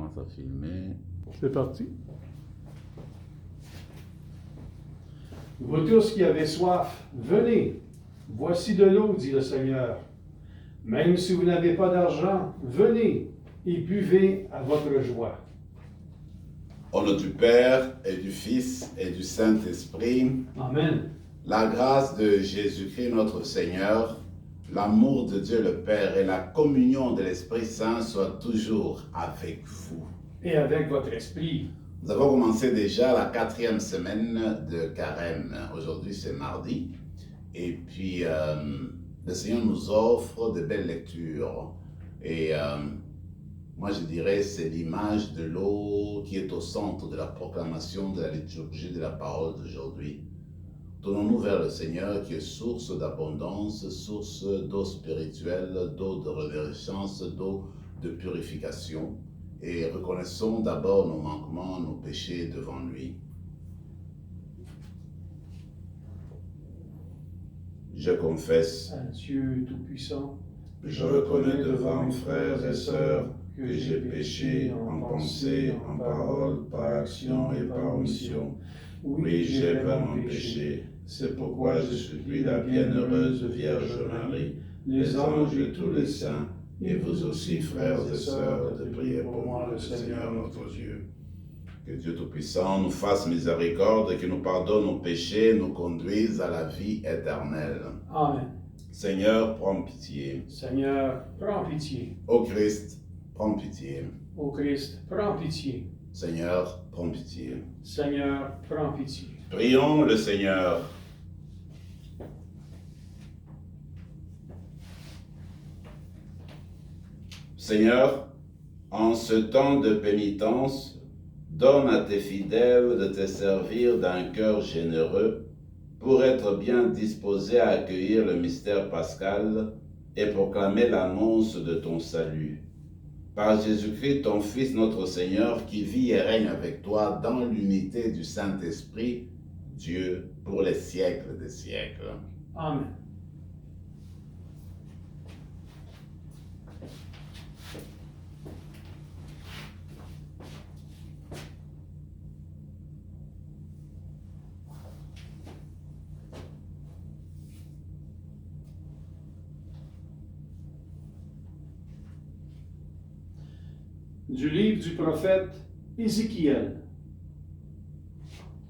commence à filmer. C'est parti. Vous tous qui avez soif, venez. Voici de l'eau, dit le Seigneur. Même si vous n'avez pas d'argent, venez et buvez à votre joie. Au nom du Père et du Fils et du Saint-Esprit, Amen. la grâce de Jésus-Christ notre Seigneur, l'amour de Dieu le Père et la communion de l'Esprit Saint soient toujours avec vous. Et avec votre esprit. Nous avons commencé déjà la 4e semaine de Carême. Aujourd'hui, c'est mardi. Et puis, le Seigneur nous offre de belles lectures. Et moi, je dirais, c'est l'image de l'eau qui est au centre de la proclamation de la liturgie de la parole d'aujourd'hui. Tournons-nous vers le Seigneur qui est source d'abondance, source d'eau spirituelle, d'eau de renaissance, d'eau de purification. Et reconnaissons d'abord nos manquements, nos péchés devant lui. Je confesse À Dieu Tout-Puissant, je reconnais devant mes frères et sœurs que j'ai péché en pensée, en parole, par action et par omission. Oui, j'ai vraiment péché. C'est pourquoi je supplie la bienheureuse Vierge Marie, les anges et tous les saints, et vous aussi, frères et sœurs, de prier pour moi, le Seigneur notre Dieu. Que Dieu Tout-Puissant nous fasse miséricorde, qu'il nous pardonne nos péchés, nous conduise à la vie éternelle. Amen. Seigneur, prends pitié. Seigneur, prends pitié. Ô Christ, prends pitié. Ô Christ, prends pitié. Seigneur, prends pitié. Seigneur, prends pitié. Prions le Seigneur. Seigneur, en ce temps de pénitence, donne à tes fidèles de te servir d'un cœur généreux pour être bien disposés à accueillir le mystère pascal et proclamer l'annonce de ton salut. Par Jésus-Christ, ton Fils, notre Seigneur, qui vit et règne avec toi dans l'unité du Saint-Esprit, Dieu, pour les siècles des siècles. Amen. Du livre du prophète Ézéchiel.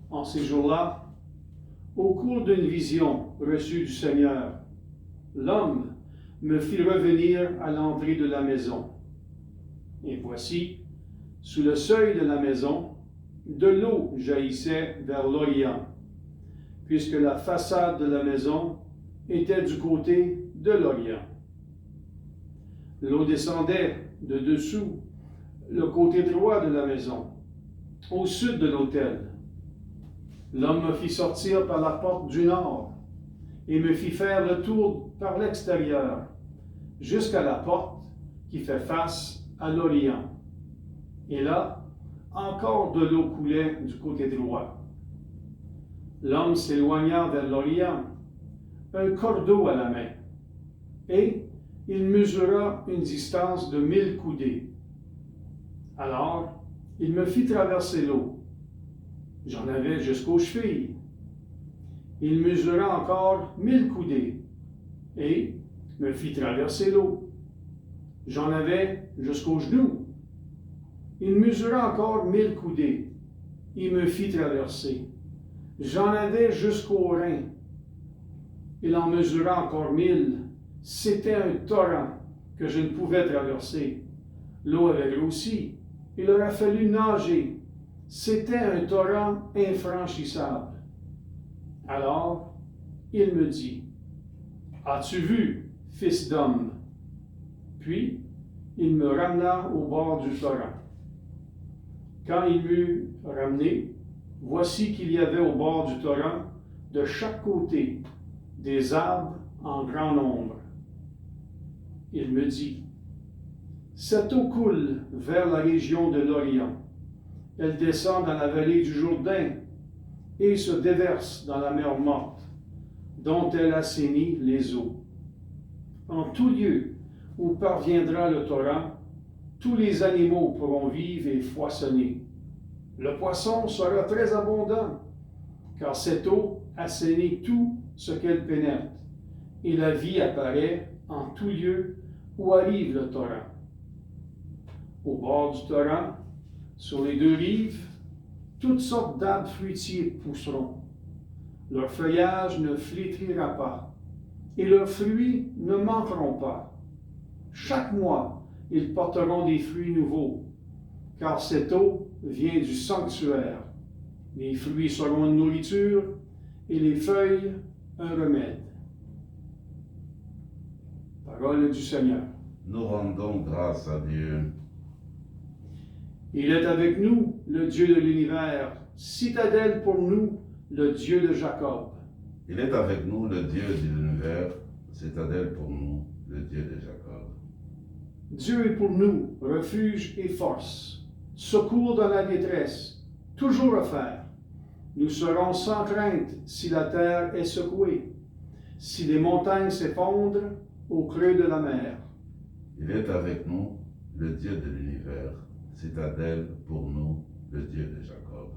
En ces jours-là, au cours d'une vision reçue du Seigneur, l'homme me fit revenir à l'entrée de la maison. Et voici, sous le seuil de la maison, de l'eau jaillissait vers l'Orient, puisque la façade de la maison était du côté de l'Orient. L'eau descendait de dessous le côté droit de la maison, au sud de l'autel. L'homme me fit sortir par la porte du nord et me fit faire le tour par l'extérieur, jusqu'à la porte qui fait face à l'Orient. Et là, encore de l'eau coulait du côté droit. L'homme s'éloigna vers l'Orient, un cordeau à la main, et il mesura une distance de 1000 coudées. Alors, il me fit traverser l'eau. J'en avais jusqu'aux chevilles. Il mesura encore 1000 coudées et me fit traverser l'eau. J'en avais jusqu'aux genoux. Il mesura encore 1000 coudées. Il me fit traverser. J'en avais jusqu'aux reins. Il en mesura encore 1000. C'était un torrent que je ne pouvais traverser. L'eau avait grossi. Il aurait fallu nager. C'était un torrent infranchissable. Alors, il me dit, « As-tu vu, fils d'homme? » Puis, il me ramena au bord du torrent. Quand il m'eut ramené, voici qu'il y avait au bord du torrent, de chaque côté, des arbres en grand nombre. Il me dit, « Cette eau coule vers la région de l'Orient. Elle descend dans la vallée du Jourdain et se déverse dans la mer Morte, dont elle assainit les eaux. En tout lieu où parviendra le torrent, tous les animaux pourront vivre et foisonner. Le poisson sera très abondant, car cette eau assainit tout ce qu'elle pénètre, et la vie apparaît en tout lieu où arrive le torrent. Au bord du torrent, sur les deux rives, toutes sortes d'arbres fruitiers pousseront. Leur feuillage ne flétrira pas, et leurs fruits ne manqueront pas. Chaque mois, ils porteront des fruits nouveaux, car cette eau vient du sanctuaire. Les fruits seront une nourriture, et les feuilles un remède. Parole du Seigneur. Nous rendons grâce à Dieu. Il est avec nous, le Dieu de l'univers, citadelle pour nous, le Dieu de Jacob. Il est avec nous, le Dieu de l'univers, citadelle pour nous, le Dieu de Jacob. Dieu est pour nous refuge et force, secours dans la détresse, toujours offert. Nous serons sans crainte si la terre est secouée, si les montagnes s'effondrent au creux de la mer. Il est avec nous, le Dieu de l'univers, citadelle pour nous, le Dieu de Jacob.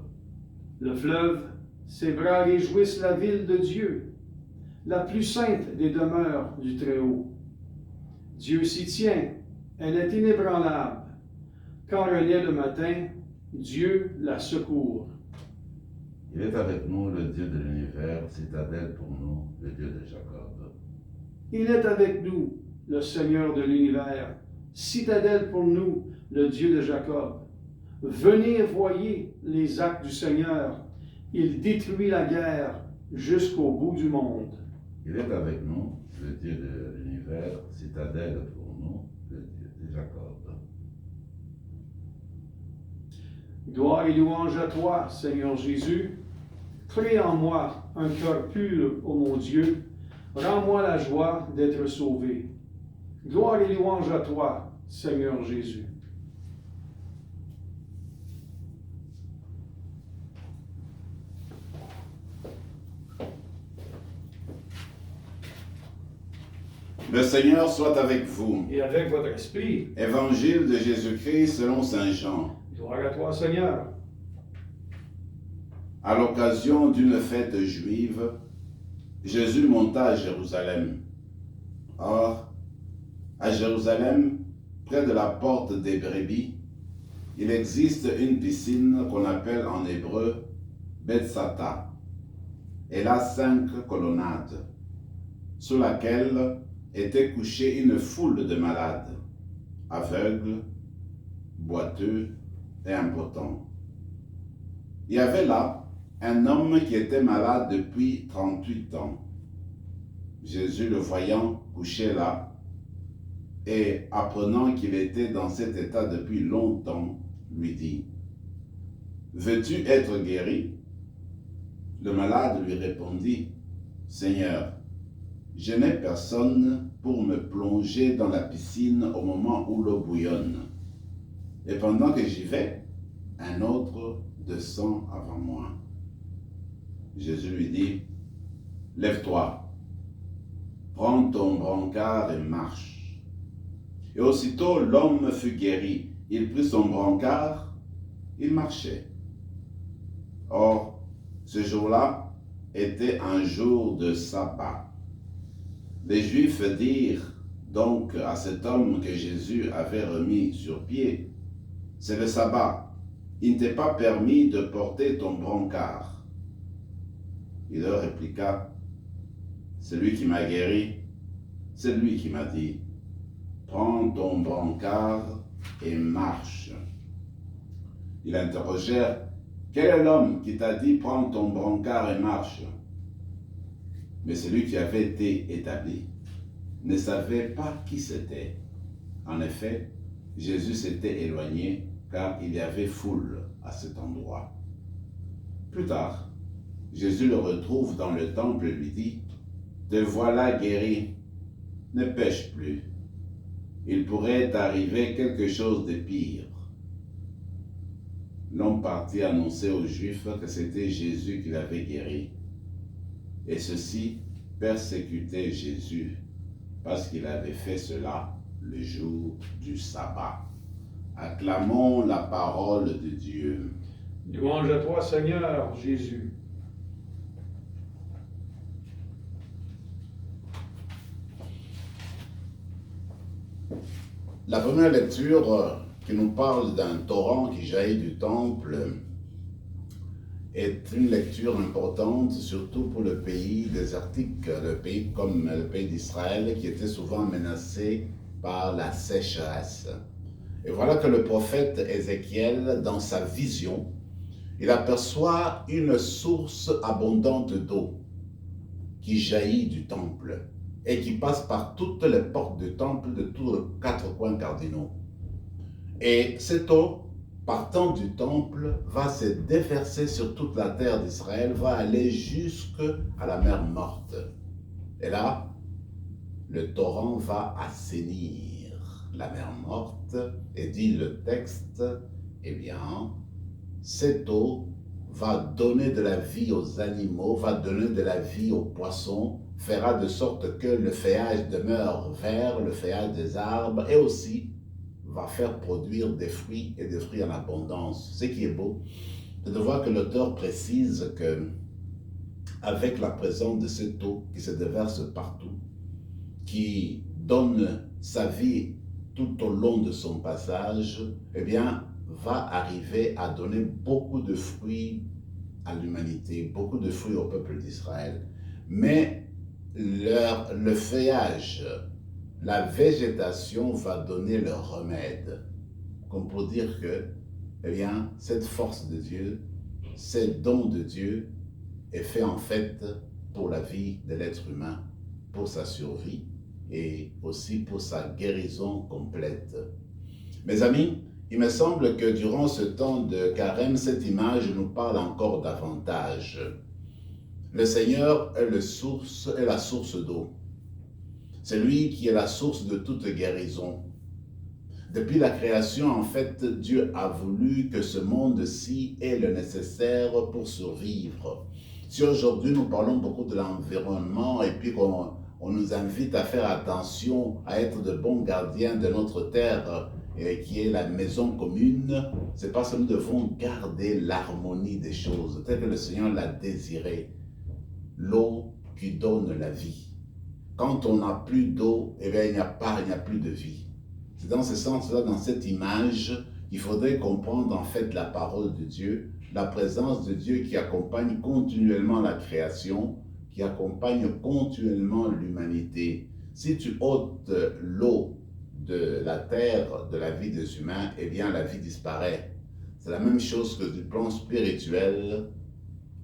Le fleuve, ses bras réjouissent la ville de Dieu, la plus sainte des demeures du Très-Haut. Dieu s'y tient, elle est inébranlable. Quand renaît le matin, Dieu la secourt. Il est avec nous, le Dieu de l'univers, citadelle pour nous, le Dieu de Jacob. Il est avec nous, le Seigneur de l'univers, citadelle pour nous, le Dieu de Jacob. Venez voyez les actes du Seigneur. Il détruit la guerre jusqu'au bout du monde. Il est avec nous, le Dieu de l'univers, citadelle pour nous, le Dieu de Jacob. Gloire et louange à toi, Seigneur Jésus. Crée en moi un cœur pur, ô mon Dieu. Rends-moi la joie d'être sauvé. Gloire et louange à toi, Seigneur Jésus. Le Seigneur soit avec vous. Et avec votre esprit. Évangile de Jésus-Christ selon saint Jean. Gloire à toi, Seigneur. À l'occasion d'une fête juive, Jésus monta à Jérusalem. Or, à Jérusalem, près de la porte des brebis, il existe une piscine qu'on appelle en hébreu Bethsata. Elle a 5 colonnades, sous laquelle était couchée une foule de malades, aveugles, boiteux et impotents. Il y avait là un homme qui était malade depuis 38 ans. Jésus, le voyant couché là, et apprenant qu'il était dans cet état depuis longtemps, lui dit, « Veux-tu être guéri ?» Le malade lui répondit, « Seigneur, je n'ai personne pour me plonger dans la piscine au moment où l'eau bouillonne. Et pendant que j'y vais, un autre descend avant moi. » Jésus lui dit, « Lève-toi, prends ton brancard et marche. » Et aussitôt l'homme fut guéri. Il prit son brancard, il marchait. Or, ce jour-là était un jour de sabbat. Les Juifs dirent donc à cet homme que Jésus avait remis sur pied, « C'est le sabbat, il ne t'est pas permis de porter ton brancard. » Il leur répliqua, « Celui qui m'a guéri, c'est lui qui m'a dit, « Prends ton brancard et marche. » Ils interrogèrent, « Quel est l'homme qui t'a dit, prends ton brancard et marche ?» Mais celui qui avait été établi ne savait pas qui c'était. En effet, Jésus s'était éloigné car il y avait foule à cet endroit. Plus tard, Jésus le retrouve dans le temple et lui dit, « Te voilà guéri, ne pêche plus. Il pourrait t'arriver quelque chose de pire. » L'homme partit annoncer aux Juifs que c'était Jésus qui l'avait guéri. Et ceux-ci persécutaient Jésus parce qu'il avait fait cela le jour du sabbat. Acclamons la parole de Dieu. Louange à toi, Seigneur Jésus. La première lecture qui nous parle d'un torrent qui jaillit du temple est une lecture importante, surtout pour le pays désertique, le pays comme le pays d'Israël, qui était souvent menacé par la sécheresse. Et voilà que le prophète Ézéchiel, dans sa vision, il aperçoit une source abondante d'eau qui jaillit du temple et qui passe par toutes les portes du temple de tous les 4 coins cardinaux. Et cette eau, partant du temple, va se déverser sur toute la terre d'Israël, va aller jusqu'à la mer Morte. Et là, le torrent va assainir la mer Morte, et dit le texte, eh bien, cette eau va donner de la vie aux animaux, va donner de la vie aux poissons, fera de sorte que le feuillage demeure vert, le feuillage des arbres, et aussi va faire produire des fruits et des fruits en abondance. Ce qui est beau, c'est de voir que l'auteur précise que, avec la présence de cette eau qui se déverse partout, qui donne sa vie tout au long de son passage, eh bien, va arriver à donner beaucoup de fruits à l'humanité, beaucoup de fruits au peuple d'Israël. Mais le feuillage, la végétation va donner le remède. Comme pour dire que, eh bien, cette force de Dieu, ces dons de Dieu est fait en fait pour la vie de l'être humain, pour sa survie et aussi pour sa guérison complète. Mes amis, il me semble que durant ce temps de carême, cette image nous parle encore davantage. Le Seigneur est la source d'eau. C'est lui qui est la source de toute guérison. Depuis la création, en fait, Dieu a voulu que ce monde-ci ait le nécessaire pour survivre. Si aujourd'hui nous parlons beaucoup de l'environnement et puis qu'on nous invite à faire attention, à être de bons gardiens de notre terre, qui est la maison commune, c'est parce que nous devons garder l'harmonie des choses, tel que le Seigneur l'a désiré. L'eau qui donne la vie. Quand on n'a plus d'eau, eh bien, il n'y a plus de vie. C'est dans ce sens-là, dans cette image, qu'il faudrait comprendre en fait la parole de Dieu, la présence de Dieu qui accompagne continuellement la création, qui accompagne continuellement l'humanité. Si tu ôtes l'eau de la terre, de la vie des humains, eh bien la vie disparaît. C'est la même chose que du plan spirituel.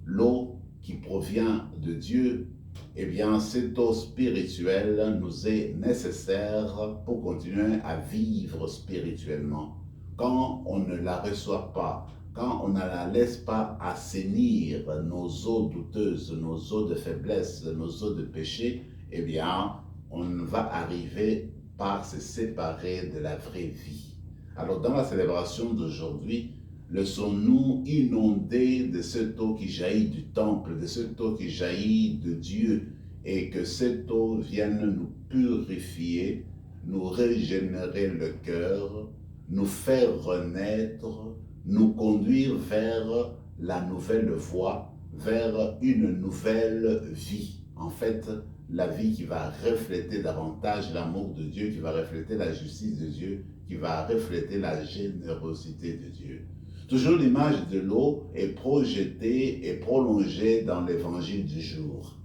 L'eau qui provient de Dieu, eh bien cette eau spirituelle nous est nécessaire pour continuer à vivre spirituellement. Quand on ne la reçoit pas, quand on ne la laisse pas assainir nos eaux douteuses, nos eaux de faiblesse, nos eaux de péché, eh bien, on va arriver par se séparer de la vraie vie. Alors, dans la célébration d'aujourd'hui, laissons-nous inonder de cette eau qui jaillit du temple, de cette eau qui jaillit de Dieu, et que cette eau vienne nous purifier, nous régénérer le cœur, nous faire renaître, nous conduire vers la nouvelle voie, vers une nouvelle vie. En fait, la vie qui va refléter davantage l'amour de Dieu, qui va refléter la justice de Dieu, qui va refléter la générosité de Dieu. Toujours l'image de l'eau est projetée et prolongée dans l'évangile du jour.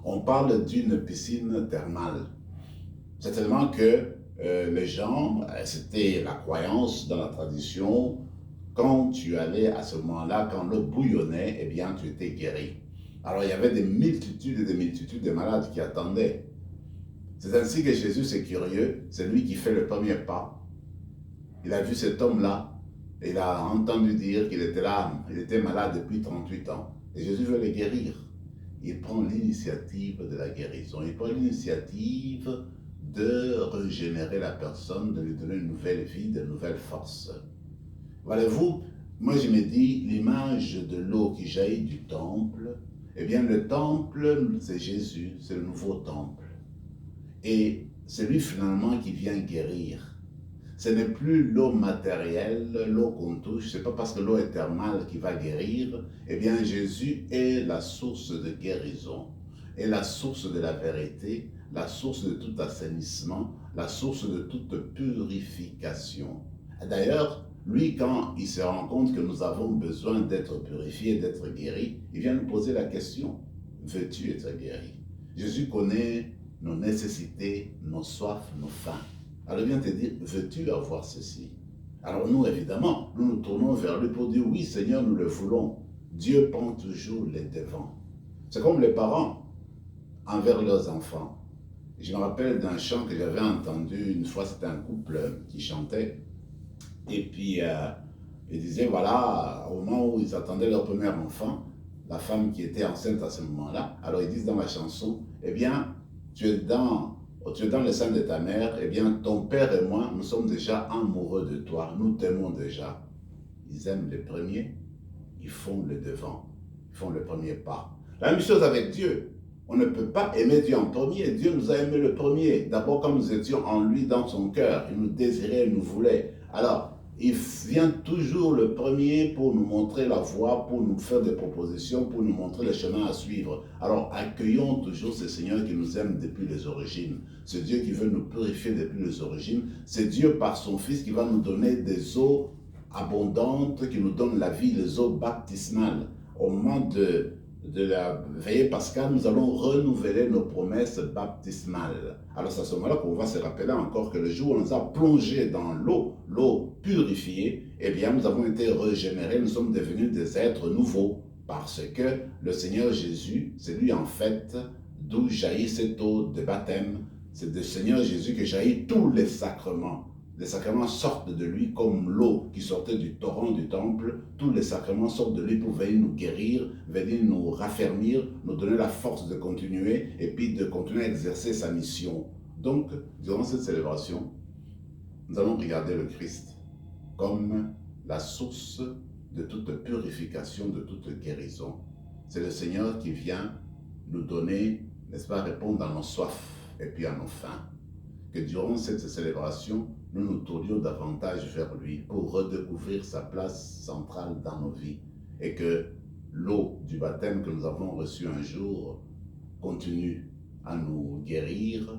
On parle d'une piscine thermale. C'est tellement que les gens, c'était la croyance dans la tradition, quand tu allais à ce moment-là, quand l'eau bouillonnait, eh bien tu étais guéri. Alors il y avait des multitudes et des multitudes de malades qui attendaient. C'est ainsi que Jésus, c'est curieux, c'est lui qui fait le premier pas. Il a vu cet homme-là, et il a entendu dire qu'il était là, il était malade depuis 38 ans. Et Jésus veut le guérir. Il prend l'initiative de la guérison. Il prend l'initiative de régénérer la personne, de lui donner une nouvelle vie, de nouvelles forces. Voyez-vous, moi je me dis, l'image de l'eau qui jaillit du temple, eh bien le temple, c'est Jésus, c'est le nouveau temple. Et c'est lui finalement qui vient guérir. Ce n'est plus l'eau matérielle, l'eau qu'on touche, ce n'est pas parce que l'eau est thermale qui va guérir. Eh bien, Jésus est la source de guérison, est la source de la vérité, la source de tout assainissement, la source de toute purification. D'ailleurs, lui, quand il se rend compte que nous avons besoin d'être purifiés, d'être guéris, il vient nous poser la question, veux-tu être guéri? Jésus connaît nos nécessités, nos soifs, nos faims. Alors il vient te dire, veux-tu avoir ceci? Alors nous, évidemment, nous nous tournons vers lui pour dire, oui Seigneur, nous le voulons. Dieu prend toujours les devants. C'est comme les parents envers leurs enfants. Je me rappelle d'un chant que j'avais entendu une fois, c'était un couple qui chantait. Et puis, il disait, voilà, au moment où ils attendaient leur premier enfant, la femme qui était enceinte à ce moment-là, alors ils disent dans la chanson, eh bien, tu es dans le sein de ta mère, eh bien, ton père et moi, nous sommes déjà amoureux de toi, nous t'aimons déjà. Ils aiment le premier, ils font le devant, ils font le premier pas. La même chose avec Dieu. On ne peut pas aimer Dieu en premier. Dieu nous a aimé le premier. D'abord, quand nous étions en lui, dans son cœur, il nous désirait, il nous voulait. Alors, il vient toujours le premier pour nous montrer la voie, pour nous faire des propositions, pour nous montrer le chemin à suivre. Alors, accueillons toujours ce Seigneur qui nous aime depuis les origines. Ce Dieu qui veut nous purifier depuis les origines. C'est Dieu par son Fils qui va nous donner des eaux abondantes, qui nous donne la vie, les eaux baptismales. Au moment de la veillée pascale, nous allons renouveler nos promesses baptismales. Alors c'est à ce moment-là qu'on va se rappeler encore que le jour où on nous a plongés dans l'eau purifiée, eh bien nous avons été régénérés, nous sommes devenus des êtres nouveaux. Parce que le Seigneur Jésus, c'est lui en fait d'où jaillit cette eau de baptême. C'est du Seigneur Jésus que jaillit tous les sacrements. Les sacrements sortent de lui comme l'eau qui sortait du torrent du temple. Tous les sacrements sortent de lui pour venir nous guérir, venir nous raffermir, nous donner la force de continuer et puis de continuer à exercer sa mission. Donc, durant cette célébration, nous allons regarder le Christ comme la source de toute purification, de toute guérison. C'est le Seigneur qui vient nous donner, n'est-ce pas, répondre à nos soifs et puis à nos faims. Que durant cette célébration, nous nous tournions davantage vers lui pour redécouvrir sa place centrale dans nos vies et que l'eau du baptême que nous avons reçu un jour continue à nous guérir,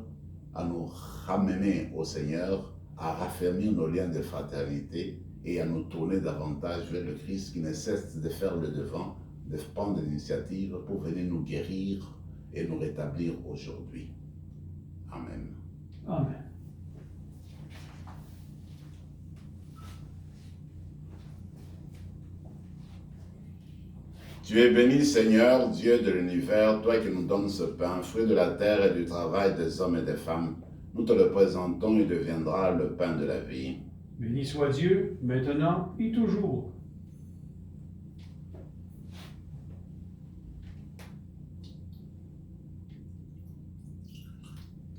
à nous ramener au Seigneur, à raffermir nos liens de fraternité et à nous tourner davantage vers le Christ qui ne cesse de faire le devant, de prendre l'initiative pour venir nous guérir et nous rétablir aujourd'hui. Amen. Amen. Tu es béni, Seigneur, Dieu de l'univers, toi qui nous donnes ce pain, fruit de la terre et du travail des hommes et des femmes. Nous te le présentons, il deviendra le pain de la vie. Béni soit Dieu, maintenant et toujours.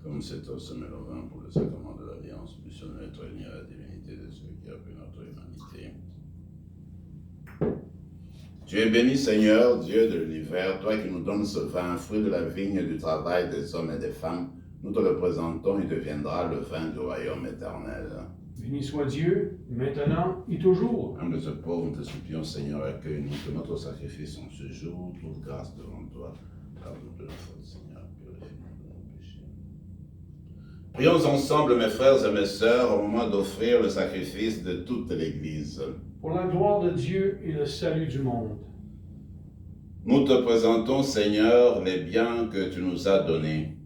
Comme cet eau se met au vin pour le sacrement de l'Alliance, puissions nous être unis à la divinité de ceux qui a pris notre humanité. Tu es béni, Seigneur, Dieu de l'univers, toi qui nous donnes ce vin, fruit de la vigne et du travail des hommes et des femmes. Nous te le présentons, il deviendra le vin du royaume éternel. Béni soit Dieu, maintenant et toujours. Âme de ce pauvre, nous te supplions, Seigneur, accueille-nous, que notre sacrifice en ce jour trouve grâce devant toi. Pardonne-nous de nos fautes, Seigneur, purifie-nous de nos péchés. Prions ensemble, mes frères et mes sœurs, au moment d'offrir le sacrifice de toute l'Église. Pour la gloire de Dieu et le salut du monde. Nous te présentons, Seigneur, les biens que tu nous as donnés,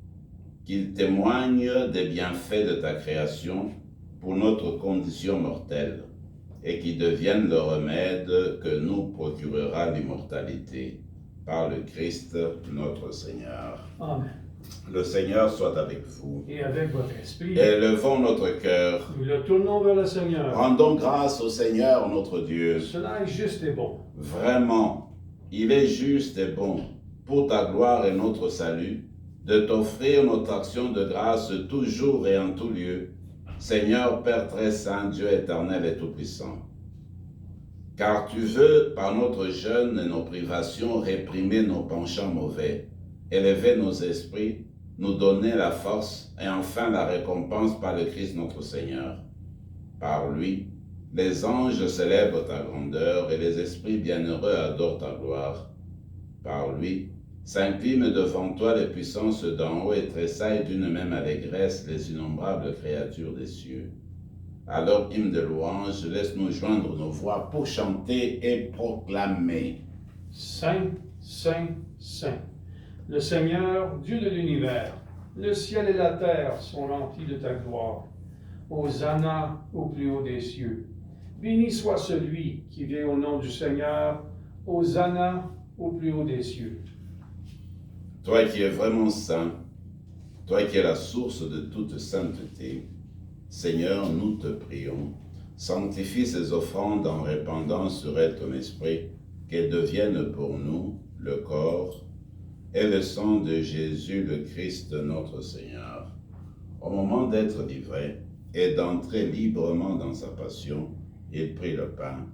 qu'ils témoignent des bienfaits de ta création pour notre condition mortelle et qui deviennent le remède que nous procurera l'immortalité par le Christ notre Seigneur. Amen. Le Seigneur soit avec vous. Et avec votre esprit, Élevons notre cœur. nous le tournons vers le Seigneur. Rendons grâce au Seigneur notre Dieu. Cela est juste et bon. Vraiment, il est juste et bon, pour ta gloire et notre salut, de t'offrir notre action de grâce toujours et en tout lieu, Seigneur Père très saint, Dieu éternel et tout-puissant. Car tu veux, par notre jeûne et nos privations, réprimer nos penchants mauvais, élever nos esprits, nous donner la force et enfin la récompense par le Christ notre Seigneur. Par lui, les anges célèbrent ta grandeur et les esprits bienheureux adorent ta gloire. Par lui, s'inclinent devant toi les puissances d'en haut et tressaillent d'une même allégresse les innombrables créatures des cieux. Alors, hymne de louange, laisse-nous joindre nos voix pour chanter et proclamer. Saint, Saint, Saint, le Seigneur, Dieu de l'univers, le ciel et la terre sont remplis de ta gloire. Hosanna au plus haut des cieux. Béni soit celui qui vient au nom du Seigneur. Hosanna au plus haut des cieux. Toi qui es vraiment saint, toi qui es la source de toute sainteté, Seigneur, nous te prions, sanctifie ces offrandes en répandant sur elles ton esprit, qu'elles deviennent pour nous le corps et le sang de Jésus le Christ notre Seigneur. Au moment d'être livré et d'entrer librement dans sa passion, il prit le pain,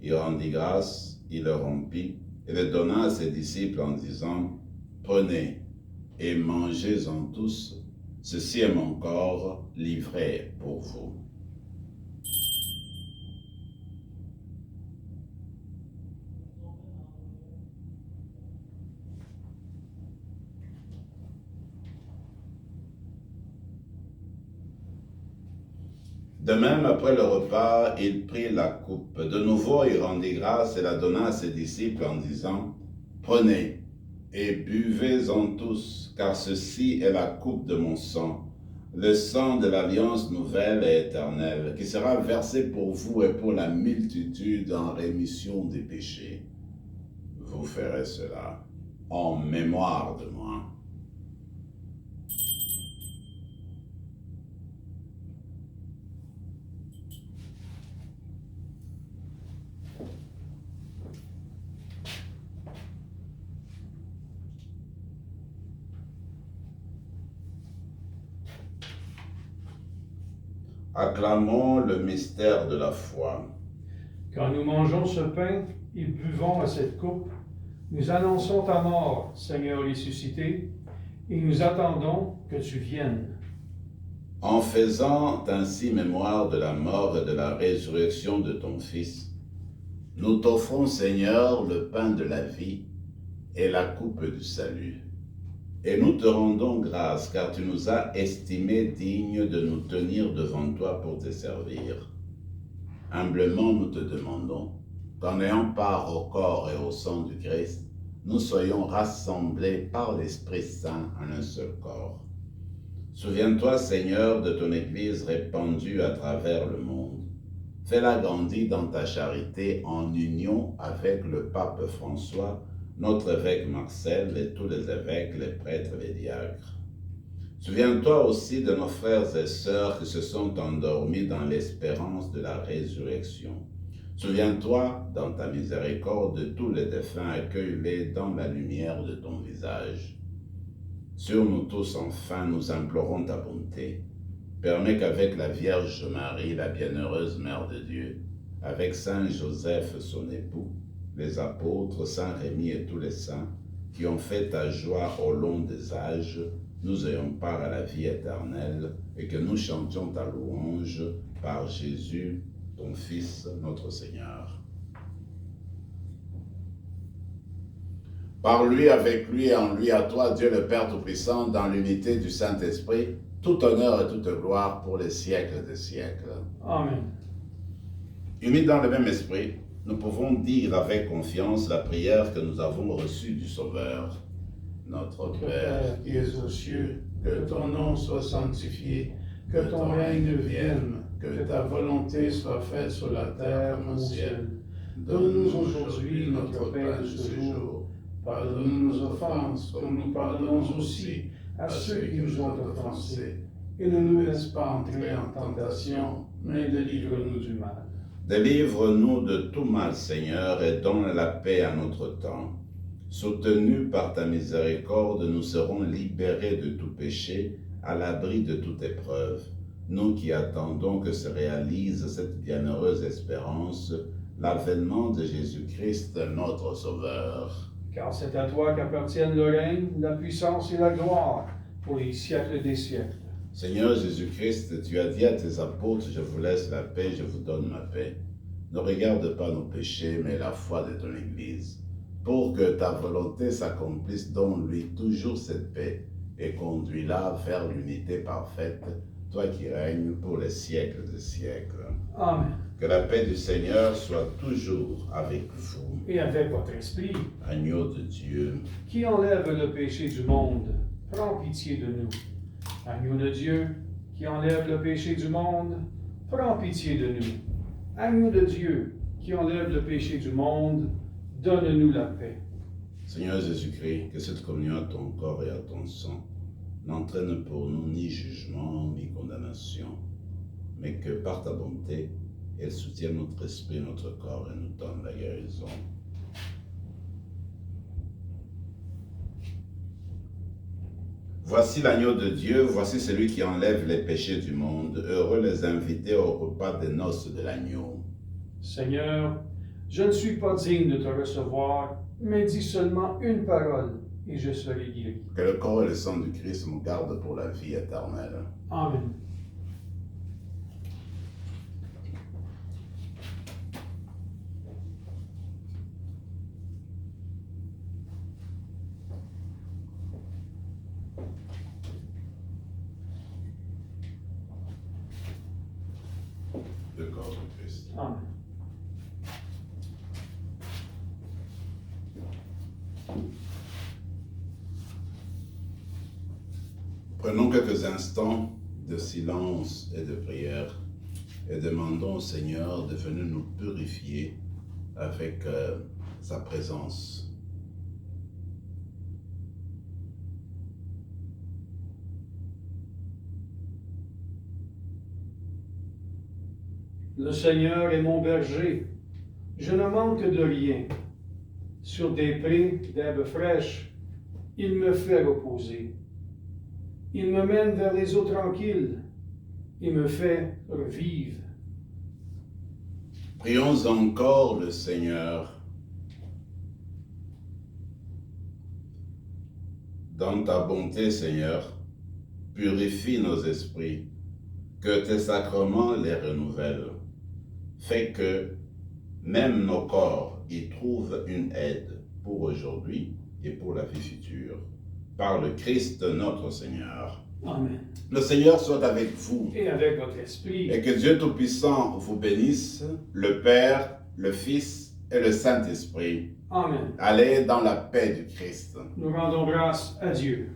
il rendit grâce, il le rompit et le donna à ses disciples en disant « Prenez et mangez-en tous, ceci est mon corps livré pour vous. » De même, après le repas, il prit la coupe. De nouveau, il rendit grâce et la donna à ses disciples en disant « Prenez et buvez-en tous, car ceci est la coupe de mon sang, le sang de l'alliance nouvelle et éternelle, qui sera versé pour vous et pour la multitude en rémission des péchés. Vous ferez cela en mémoire de moi. » Acclamons le mystère de la foi. Quand nous mangeons ce pain et buvons à cette coupe, nous annonçons ta mort, Seigneur ressuscité, et nous attendons que tu viennes. En faisant ainsi mémoire de la mort et de la résurrection de ton Fils, nous t'offrons, Seigneur, le pain de la vie et la coupe du salut. Et nous te rendons grâce, car tu nous as estimés dignes de nous tenir devant toi pour te servir. Humblement, nous te demandons qu'en ayant part au corps et au sang du Christ, nous soyons rassemblés par l'Esprit Saint en un seul corps. Souviens-toi, Seigneur, de ton Église répandue à travers le monde. Fais-la grandir dans ta charité en union avec le pape François, notre évêque Marcel et tous les évêques, les prêtres et les diacres. Souviens-toi aussi de nos frères et sœurs qui se sont endormis dans l'espérance de la résurrection. Souviens-toi, dans ta miséricorde, de tous les défunts, accueille-les dans la lumière de ton visage. Sur nous tous, enfin, nous implorons ta bonté. Permets qu'avec la Vierge Marie, la bienheureuse Mère de Dieu, avec Saint Joseph, son époux, les apôtres, Saint Rémy et tous les saints, qui ont fait ta joie au long des âges, nous ayons part à la vie éternelle et que nous chantions ta louange par Jésus, ton Fils, notre Seigneur. Par lui, avec lui et en lui, à toi, Dieu le Père Tout-Puissant, dans l'unité du Saint-Esprit, tout honneur et toute gloire pour les siècles des siècles. Amen. Unis dans le même esprit, nous pouvons dire avec confiance la prière que nous avons reçue du Sauveur. Notre Père qui es aux cieux, que ton nom soit sanctifié, que ton règne vienne, que ta volonté soit faite sur la terre comme au ciel. Donne-nous aujourd'hui notre pain de ce jour. Pardonne nos offenses, comme nous pardonnons aussi à ceux qui nous ont offensés. Et ne nous laisse pas entrer en tentation, mais délivre-nous du mal. Délivre-nous de tout mal, Seigneur, et donne la paix à notre temps. Soutenus par ta miséricorde, nous serons libérés de tout péché, à l'abri de toute épreuve. Nous qui attendons que se réalise cette bienheureuse espérance, l'avènement de Jésus-Christ, notre Sauveur. Car c'est à toi qu'appartiennent le règne, la puissance et la gloire pour les siècles des siècles. Seigneur Jésus-Christ, tu as dit à tes apôtres, je vous laisse la paix, je vous donne ma paix. Ne regarde pas nos péchés, mais la foi de ton Église, pour que ta volonté s'accomplisse, donne-lui toujours cette paix et conduis-la vers l'unité parfaite, toi qui règnes pour les siècles des siècles. Amen. Que la paix du Seigneur soit toujours avec vous. Et avec votre esprit, Agneau de Dieu, qui enlève le péché du monde, prends pitié de nous. Agneau de Dieu, qui enlève le péché du monde, prends pitié de nous. Agneau de Dieu, qui enlève le péché du monde, donne-nous la paix. Seigneur Jésus-Christ, que cette communion à ton corps et à ton sang n'entraîne pour nous ni jugement ni condamnation, mais que par ta bonté, elle soutienne notre esprit, notre corps et nous donne la guérison. Voici l'agneau de Dieu, voici celui qui enlève les péchés du monde. Heureux les invités au repas des noces de l'agneau. Seigneur, je ne suis pas digne de te recevoir, mais dis seulement une parole et je serai guéri. Que le corps et le sang du Christ me gardent pour la vie éternelle. Amen. Le corps du Christ. Amen. Prenons quelques instants de silence et de prière et demandons au Seigneur de venir nous purifier avec sa présence. Le Seigneur est mon berger, je ne manque de rien. Sur des prés d'herbes fraîches, il me fait reposer. Il me mène vers les eaux tranquilles et me fait revivre. Prions encore le Seigneur. Dans ta bonté, Seigneur, purifie nos esprits, que tes sacrements les renouvellent. Fais que même nos corps y trouvent une aide pour aujourd'hui et pour la vie future. Par le Christ notre Seigneur. Amen. Le Seigneur soit avec vous. Et avec votre esprit. Et que Dieu Tout-Puissant vous bénisse, le Père, le Fils et le Saint-Esprit. Amen. Allez dans la paix du Christ. Nous rendons grâce à Dieu.